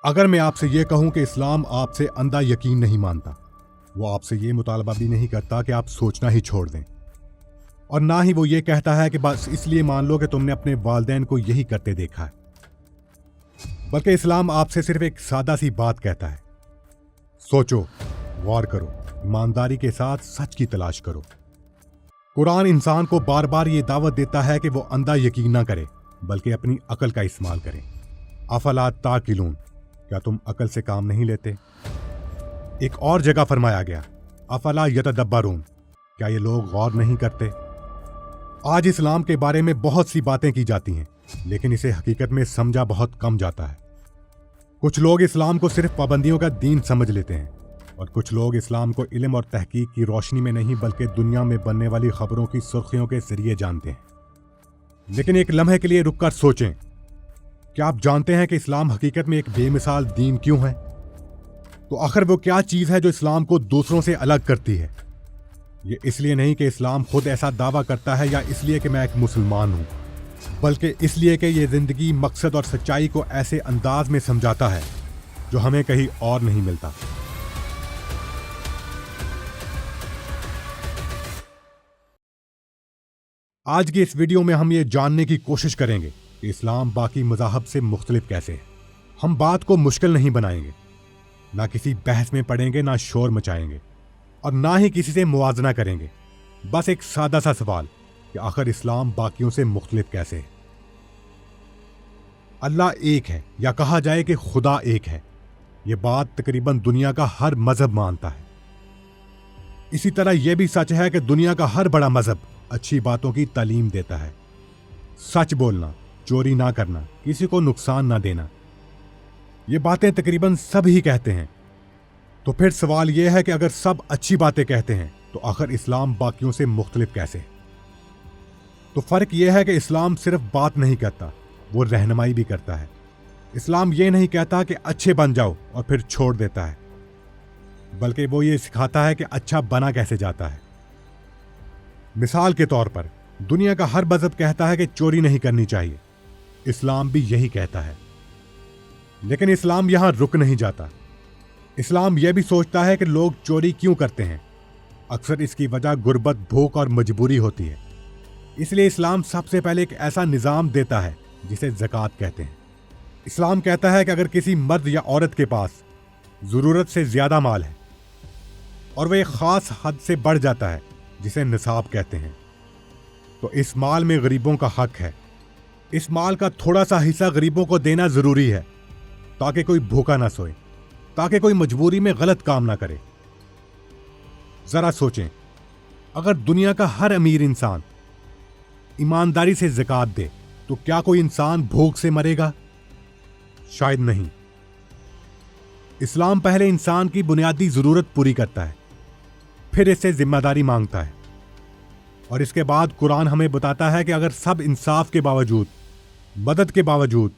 اگر میں آپ سے یہ کہوں کہ اسلام آپ سے اندھا یقین نہیں مانتا، وہ آپ سے یہ مطالبہ بھی نہیں کرتا کہ آپ سوچنا ہی چھوڑ دیں، اور نہ ہی وہ یہ کہتا ہے کہ بس اس لیے مان لو کہ تم نے اپنے والدین کو یہی کرتے دیکھا ہے، بلکہ اسلام آپ سے صرف ایک سادہ سی بات کہتا ہے: سوچو، غور کرو، ایمانداری کے ساتھ سچ کی تلاش کرو۔ قرآن انسان کو بار بار یہ دعوت دیتا ہے کہ وہ اندھا یقین نہ کرے بلکہ اپنی عقل کا استعمال کرے۔ افلا تعقلون، کیا تم عقل سے کام نہیں لیتے؟ ایک اور جگہ فرمایا گیا: افلا یتدبرون، کیا یہ لوگ غور نہیں کرتے؟ آج اسلام کے بارے میں بہت سی باتیں کی جاتی ہیں، لیکن اسے حقیقت میں سمجھا بہت کم جاتا ہے۔ کچھ لوگ اسلام کو صرف پابندیوں کا دین سمجھ لیتے ہیں، اور کچھ لوگ اسلام کو علم اور تحقیق کی روشنی میں نہیں بلکہ دنیا میں بننے والی خبروں کی سرخیوں کے ذریعے جانتے ہیں۔ لیکن ایک لمحے کے لیے رک کر سوچیں، کیا آپ جانتے ہیں کہ اسلام حقیقت میں ایک بے مثال دین کیوں ہے؟ تو آخر وہ کیا چیز ہے جو اسلام کو دوسروں سے الگ کرتی ہے؟ یہ اس لیے نہیں کہ اسلام خود ایسا دعویٰ کرتا ہے یا اس لیے کہ میں ایک مسلمان ہوں، بلکہ اس لیے کہ یہ زندگی، مقصد اور سچائی کو ایسے انداز میں سمجھاتا ہے جو ہمیں کہیں اور نہیں ملتا۔ آج کی اس ویڈیو میں ہم یہ جاننے کی کوشش کریں گے کہ اسلام باقی مذاہب سے مختلف کیسے ہے۔ ہم بات کو مشکل نہیں بنائیں گے، نہ کسی بحث میں پڑیں گے، نہ شور مچائیں گے، اور نہ ہی کسی سے موازنہ کریں گے۔ بس ایک سادہ سا سوال کہ آخر اسلام باقیوں سے مختلف کیسے ہے؟ اللہ ایک ہے، یا کہا جائے کہ خدا ایک ہے، یہ بات تقریباً دنیا کا ہر مذہب مانتا ہے۔ اسی طرح یہ بھی سچ ہے کہ دنیا کا ہر بڑا مذہب اچھی باتوں کی تعلیم دیتا ہے: سچ بولنا، چوری نہ کرنا، کسی کو نقصان نہ دینا۔ یہ باتیں تقریباً سب ہی کہتے ہیں۔ تو پھر سوال یہ ہے کہ اگر سب اچھی باتیں کہتے ہیں تو آخر اسلام باقیوں سے مختلف کیسے ہے؟ تو فرق یہ ہے کہ اسلام صرف بات نہیں کرتا، وہ رہنمائی بھی کرتا ہے۔ اسلام یہ نہیں کہتا کہ اچھے بن جاؤ اور پھر چھوڑ دیتا ہے، بلکہ وہ یہ سکھاتا ہے کہ اچھا بنا کیسے جاتا ہے۔ مثال کے طور پر دنیا کا ہر مذہب کہتا ہے کہ چوری نہیں کرنی چاہیے، اسلام بھی یہی کہتا ہے۔ لیکن اسلام یہاں رک نہیں جاتا۔ اسلام یہ بھی سوچتا ہے کہ لوگ چوری کیوں کرتے ہیں۔ اکثر اس کی وجہ غربت، بھوک اور مجبوری ہوتی ہے۔ اس لیے اسلام سب سے پہلے ایک ایسا نظام دیتا ہے جسے زکوٰۃ کہتے ہیں۔ اسلام کہتا ہے کہ اگر کسی مرد یا عورت کے پاس ضرورت سے زیادہ مال ہے اور وہ ایک خاص حد سے بڑھ جاتا ہے جسے نصاب کہتے ہیں، تو اس مال میں غریبوں کا حق ہے۔ اس مال کا تھوڑا سا حصہ غریبوں کو دینا ضروری ہے، تاکہ کوئی بھوکا نہ سوئے، تاکہ کوئی مجبوری میں غلط کام نہ کرے۔ ذرا سوچیں، اگر دنیا کا ہر امیر انسان ایمانداری سے زکوٰۃ دے تو کیا کوئی انسان بھوک سے مرے گا؟ شاید نہیں۔ اسلام پہلے انسان کی بنیادی ضرورت پوری کرتا ہے، پھر اس سے ذمہ داری مانگتا ہے، اور اس کے بعد قرآن ہمیں بتاتا ہے کہ اگر سب انصاف کے باوجود، مدد کے باوجود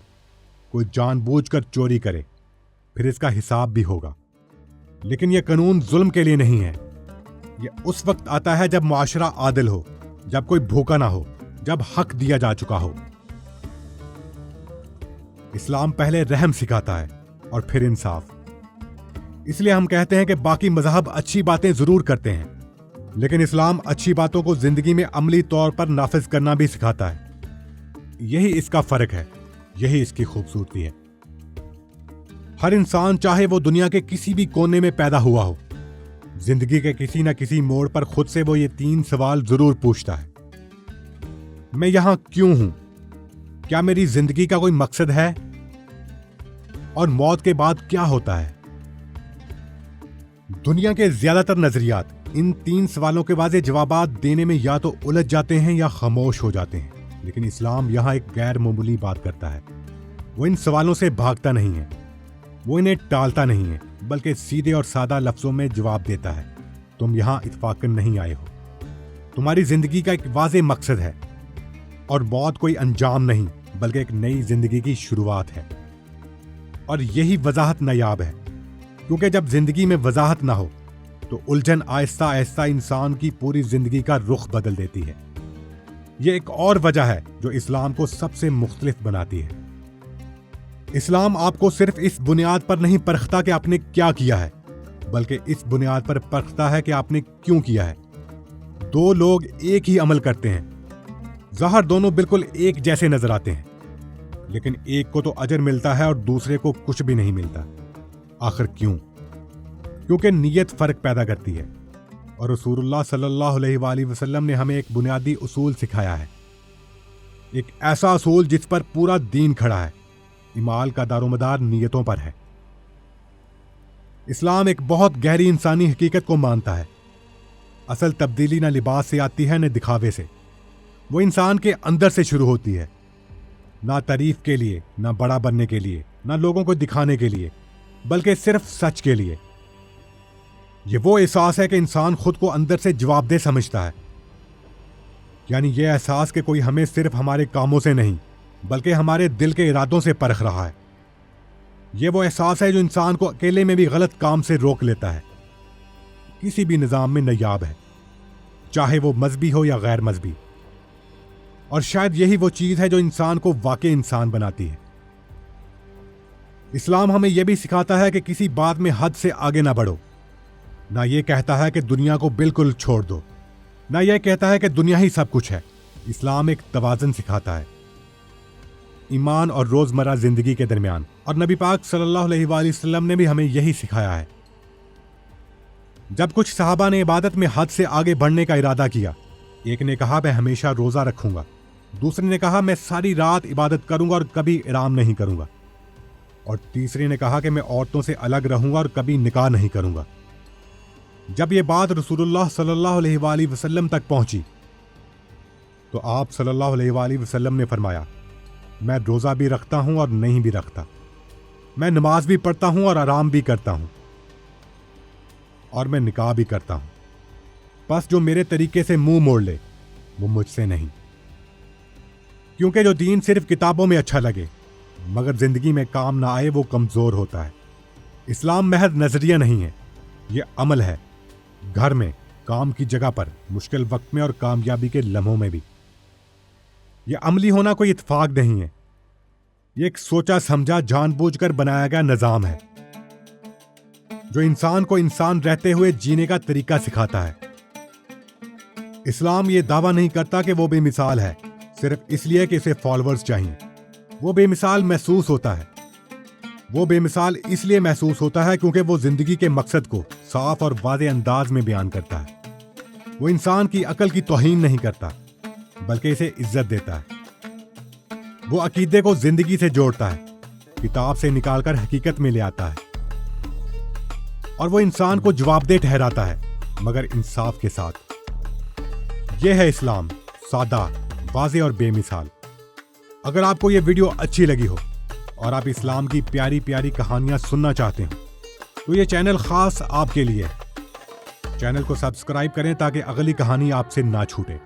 کوئی جان بوجھ کر چوری کرے، پھر اس کا حساب بھی ہوگا۔ لیکن یہ قانون ظلم کے لیے نہیں ہے، یہ اس وقت آتا ہے جب معاشرہ عادل ہو، جب کوئی بھوکا نہ ہو، جب حق دیا جا چکا ہو۔ اسلام پہلے رحم سکھاتا ہے اور پھر انصاف۔ اس لیے ہم کہتے ہیں کہ باقی مذاہب اچھی باتیں ضرور کرتے ہیں، لیکن اسلام اچھی باتوں کو زندگی میں عملی طور پر نافذ کرنا بھی سکھاتا ہے۔ یہی اس کا فرق ہے، یہی اس کی خوبصورتی ہے۔ ہر انسان چاہے وہ دنیا کے کسی بھی کونے میں پیدا ہوا ہو، زندگی کے کسی نہ کسی موڑ پر خود سے وہ یہ 3 سوال ضرور پوچھتا ہے: میں یہاں کیوں ہوں؟ کیا میری زندگی کا کوئی مقصد ہے؟ اور موت کے بعد کیا ہوتا ہے؟ دنیا کے زیادہ تر نظریات ان 3 سوالوں کے واضح جوابات دینے میں یا تو الجھ جاتے ہیں یا خاموش ہو جاتے ہیں، لیکن اسلام یہاں ایک غیر معمولی بات کرتا ہے۔ وہ ان سوالوں سے بھاگتا نہیں ہے، وہ انہیں ٹالتا نہیں ہے، بلکہ سیدھے اور سادہ لفظوں میں جواب دیتا ہے: تم یہاں اتفاقاً نہیں آئے ہو، تمہاری زندگی کا ایک واضح مقصد ہے، اور موت کوئی انجام نہیں بلکہ ایک نئی زندگی کی شروعات ہے۔ اور یہی وضاحت نایاب ہے، کیونکہ جب زندگی میں وضاحت نہ ہو تو الجھن آہستہ آہستہ انسان کی پوری زندگی کا رخ بدل دیتی ہے۔ یہ ایک اور وجہ ہے جو اسلام کو سب سے مختلف بناتی ہے۔ اسلام آپ کو صرف اس بنیاد پر نہیں پرکھتا کہ آپ نے کیا کیا ہے، بلکہ اس بنیاد پر پرکھتا ہے کہ آپ نے کیوں کیا ہے۔ دو لوگ ایک ہی عمل کرتے ہیں، ظاہر دونوں بالکل ایک جیسے نظر آتے ہیں، لیکن ایک کو تو اجر ملتا ہے اور دوسرے کو کچھ بھی نہیں ملتا۔ آخر کیوں؟ کیونکہ نیت فرق پیدا کرتی ہے، اور رسول اللہ صلی اللہ علیہ وآلہ وسلم نے ہمیں ایک بنیادی اصول سکھایا ہے، ایک ایسا اصول جس پر پورا دین کھڑا ہے۔ اعمال کا دار و مدار نیتوں پر ہے۔ اسلام ایک بہت گہری انسانی حقیقت کو مانتا ہے۔ اصل تبدیلی نہ لباس سے آتی ہے نہ دکھاوے سے، وہ انسان کے اندر سے شروع ہوتی ہے، نہ تعریف کے لیے، نہ بڑا بننے کے لیے، نہ لوگوں کو دکھانے کے لیے، بلکہ صرف سچ کے لیے۔ یہ وہ احساس ہے کہ انسان خود کو اندر سے جواب دہ سمجھتا ہے، یعنی یہ احساس کہ کوئی ہمیں صرف ہمارے کاموں سے نہیں بلکہ ہمارے دل کے ارادوں سے پرکھ رہا ہے۔ یہ وہ احساس ہے جو انسان کو اکیلے میں بھی غلط کام سے روک لیتا ہے، کسی بھی نظام میں نایاب ہے، چاہے وہ مذہبی ہو یا غیر مذہبی۔ اور شاید یہی وہ چیز ہے جو انسان کو واقعی انسان بناتی ہے۔ اسلام ہمیں یہ بھی سکھاتا ہے کہ کسی بات میں حد سے آگے نہ بڑھو، نہ یہ کہتا ہے کہ دنیا کو بالکل چھوڑ دو، نہ یہ کہتا ہے کہ دنیا ہی سب کچھ ہے۔ اسلام ایک توازن سکھاتا ہے ایمان اور روزمرہ زندگی کے درمیان، اور نبی پاک صلی اللہ علیہ وآلہ وسلم نے بھی ہمیں یہی سکھایا ہے۔ جب کچھ صحابہ نے عبادت میں حد سے آگے بڑھنے کا ارادہ کیا، ایک نے کہا میں ہمیشہ روزہ رکھوں گا، دوسرے نے کہا میں ساری رات عبادت کروں گا اور کبھی آرام نہیں کروں گا، اور تیسرے نے کہا کہ میں عورتوں سے الگ رہوں گا اور کبھی نکاح نہیں کروں گا۔ جب یہ بات رسول اللہ صلی اللہ علیہ وآلہ وسلم تک پہنچی تو آپ صلی اللہ علیہ وآلہ وسلم نے فرمایا میں روزہ بھی رکھتا ہوں اور نہیں بھی رکھتا، میں نماز بھی پڑھتا ہوں اور آرام بھی کرتا ہوں، اور میں نکاح بھی کرتا ہوں، بس جو میرے طریقے سے منہ موڑ لے وہ مجھ سے نہیں۔ کیونکہ جو دین صرف کتابوں میں اچھا لگے مگر زندگی میں کام نہ آئے وہ کمزور ہوتا ہے۔ اسلام محض نظریہ نہیں ہے، یہ عمل ہے، گھر میں، کام کی جگہ پر، مشکل وقت میں اور کامیابی کے لمحوں میں بھی۔ یہ عملی ہونا کوئی اتفاق نہیں ہے، یہ ایک سوچا سمجھا جان بوجھ کر بنایا گیا نظام ہے جو انسان کو انسان رہتے ہوئے جینے کا طریقہ سکھاتا ہے۔ اسلام یہ دعویٰ نہیں کرتا کہ وہ بے مثال ہے صرف اس لیے کہ اسے فالوورز چاہیے۔ وہ بے مثال محسوس ہوتا ہے، وہ بے مثال اس لیے محسوس ہوتا ہے کیونکہ وہ زندگی کے مقصد کو صاف اور واضح انداز میں بیان کرتا ہے۔ وہ انسان کی عقل کی توہین نہیں کرتا بلکہ اسے عزت دیتا ہے۔ وہ عقیدے کو زندگی سے جوڑتا ہے، کتاب سے نکال کر حقیقت میں لے آتا ہے، اور وہ انسان کو جواب دہ ٹھہراتا ہے مگر انصاف کے ساتھ۔ یہ ہے اسلام، سادہ، واضح اور بے مثال۔ اگر آپ کو یہ ویڈیو اچھی لگی ہو اور آپ اسلام کی پیاری پیاری کہانیاں سننا چاہتے ہو تو یہ چینل خاص آپ کے لیے ہے۔ چینل کو سبسکرائب کریں تاکہ اگلی کہانی آپ سے نہ چھوٹے۔